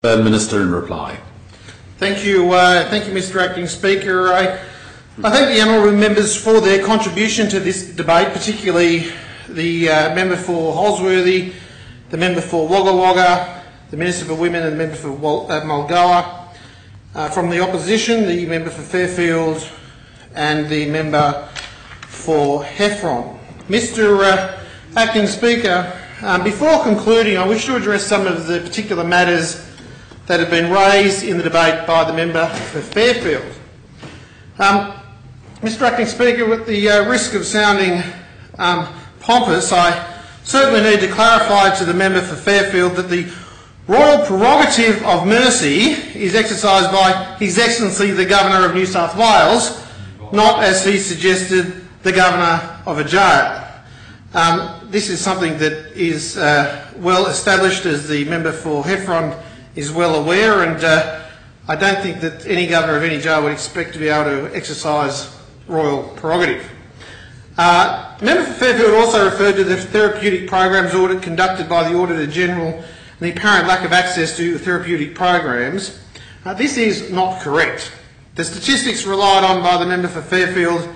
Minister in reply. Thank you, Mr. Acting Speaker. I thank the honourable members for their contribution to this debate, particularly the member for Holsworthy, the member for Wagga Wagga, the Minister for Women and the member for Mulgoa. From the opposition, the member for Fairfield and the member for Heffron. Mr. Acting Speaker, before concluding, I wish to address some of the particular matters that have been raised in the debate by the member for Fairfield. Mr. Acting Speaker, with the risk of sounding pompous, I certainly need to clarify to the member for Fairfield that the royal prerogative of mercy is exercised by His Excellency the Governor of New South Wales, not, as he suggested, the Governor of a jail. This is something that is well established, as the member for Heffron is well aware, and I don't think that any governor of any jail would expect to be able to exercise royal prerogative. The member for Fairfield also referred to the therapeutic programs audit conducted by the Auditor General and the apparent lack of access to therapeutic programs. This is not correct. The statistics relied on by the member for Fairfield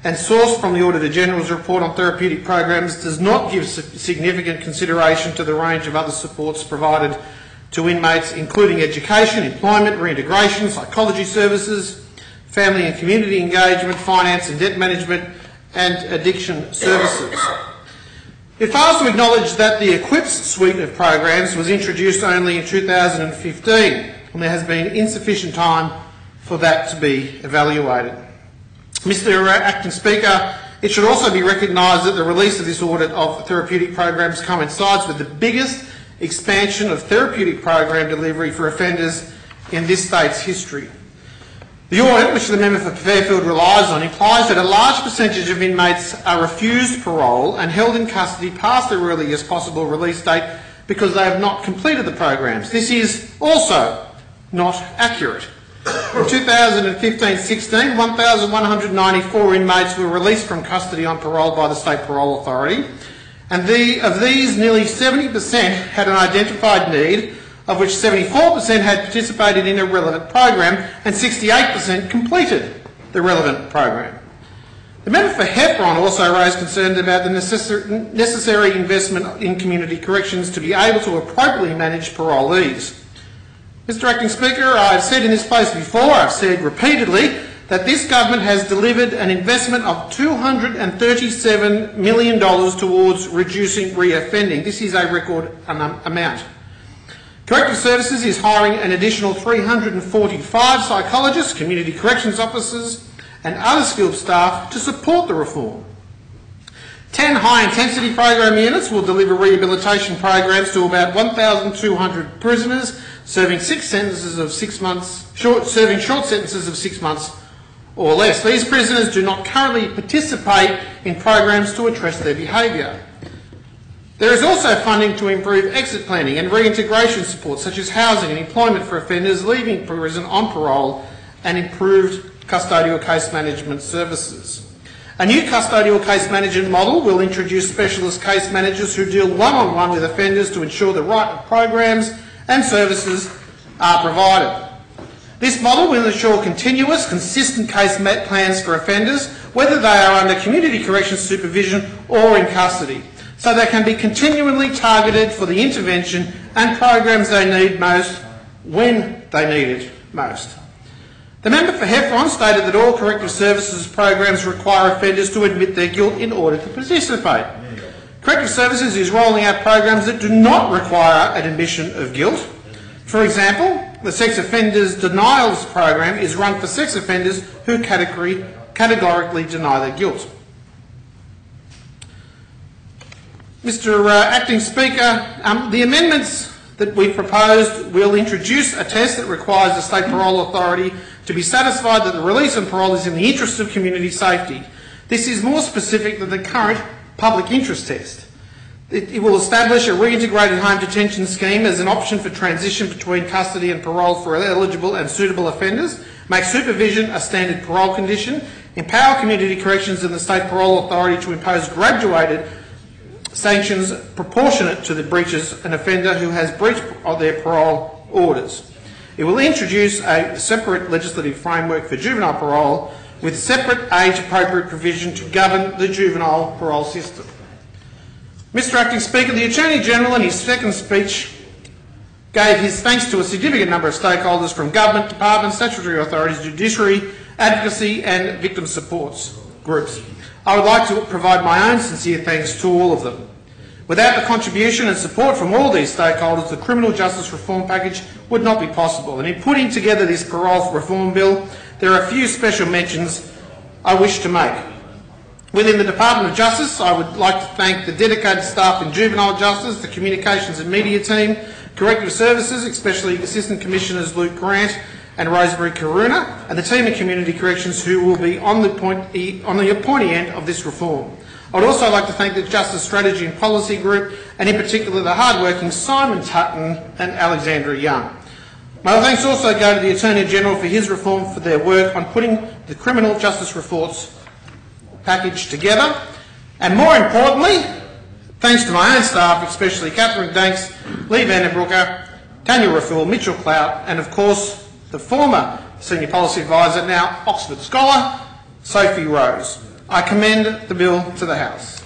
and sourced from the Auditor General's report on therapeutic programs does not give significant consideration to the range of other supports provided to inmates, including education, employment, reintegration, psychology services, family and community engagement, finance and debt management, and addiction services. It fails to acknowledge that the Equips suite of programs was introduced only in 2015, and there has been insufficient time for that to be evaluated. Mr. Acting Speaker, it should also be recognised that the release of this audit of therapeutic programs coincides with the biggest expansion of therapeutic program delivery for offenders in this state's history. The audit, which the member for Fairfield relies on, implies that a large percentage of inmates are refused parole and held in custody past their earliest possible release date because they have not completed the programs. This is also not accurate. In 2015-16, 1,194 inmates were released from custody on parole by the State Parole Authority, and of these, nearly 70% had an identified need, of which 74% had participated in a relevant program and 68% completed the relevant program. The member for Heffron also raised concerns about the necessary investment in community corrections to be able to appropriately manage parolees. Mr. Acting Speaker, I've said in this place before, I've said repeatedly, that this government has delivered an investment of $237 million towards reducing reoffending. This is a record amount. Corrective Services is hiring an additional 345 psychologists, community corrections officers and other skilled staff to support the reform. 10 high-intensity program units will deliver rehabilitation programs to about 1,200 prisoners, serving short sentences of 6 months or less. These prisoners do not currently participate in programs to address their behaviour. There is also funding to improve exit planning and reintegration support, such as housing and employment for offenders leaving prison on parole, and improved custodial case management services. A new custodial case management model will introduce specialist case managers who deal one-on-one with offenders to ensure the right programs and services are provided. This model will ensure continuous, consistent case plans for offenders, whether they are under community corrections supervision or in custody, so they can be continually targeted for the intervention and programs they need most when they need it most. The member for Heffron stated that all corrective services programs require offenders to admit their guilt in order to participate. Corrective Services is rolling out programs that do not require an admission of guilt. For example, the Sex Offenders Denials Program is run for sex offenders who categorically deny their guilt. Mr. Acting Speaker, the amendments that we proposed will introduce a test that requires the State Parole Authority to be satisfied that the release on parole is in the interest of community safety. This is more specific than the current public interest test. It will establish a reintegrated home detention scheme as an option for transition between custody and parole for eligible and suitable offenders, make supervision a standard parole condition, empower community corrections and the State Parole Authority to impose graduated sanctions proportionate to the breaches an offender who has breached their parole orders. It will introduce a separate legislative framework for juvenile parole with separate age-appropriate provision to govern the juvenile parole system. Mr Acting Speaker, the Attorney-General in his second speech gave his thanks to a significant number of stakeholders from government, departments, statutory authorities, judiciary, advocacy and victim supports groups. I would like to provide my own sincere thanks to all of them. Without the contribution and support from all these stakeholders, the criminal justice reform package would not be possible. And in putting together this parole reform bill, there are a few special mentions I wish to make. Within the Department of Justice, I would like to thank the dedicated staff in juvenile justice, the communications and media team, corrective services, especially Assistant Commissioners Luke Grant and Rosemary Karuna, and the team in community corrections who will be on the pointy end of this reform. I would also like to thank the Justice Strategy and Policy Group, and in particular the hard-working Simon Tutton and Alexandra Young. My thanks also go to the Attorney-General for his reform for their work on putting the criminal justice reforms package together. And more importantly, thanks to my own staff, especially Catherine Danks, Lee Vandenbrooker, Tanya Raful, Mitchell Clout, and of course the former Senior Policy Advisor, now Oxford Scholar, Sophie Rose. I commend the bill to the House.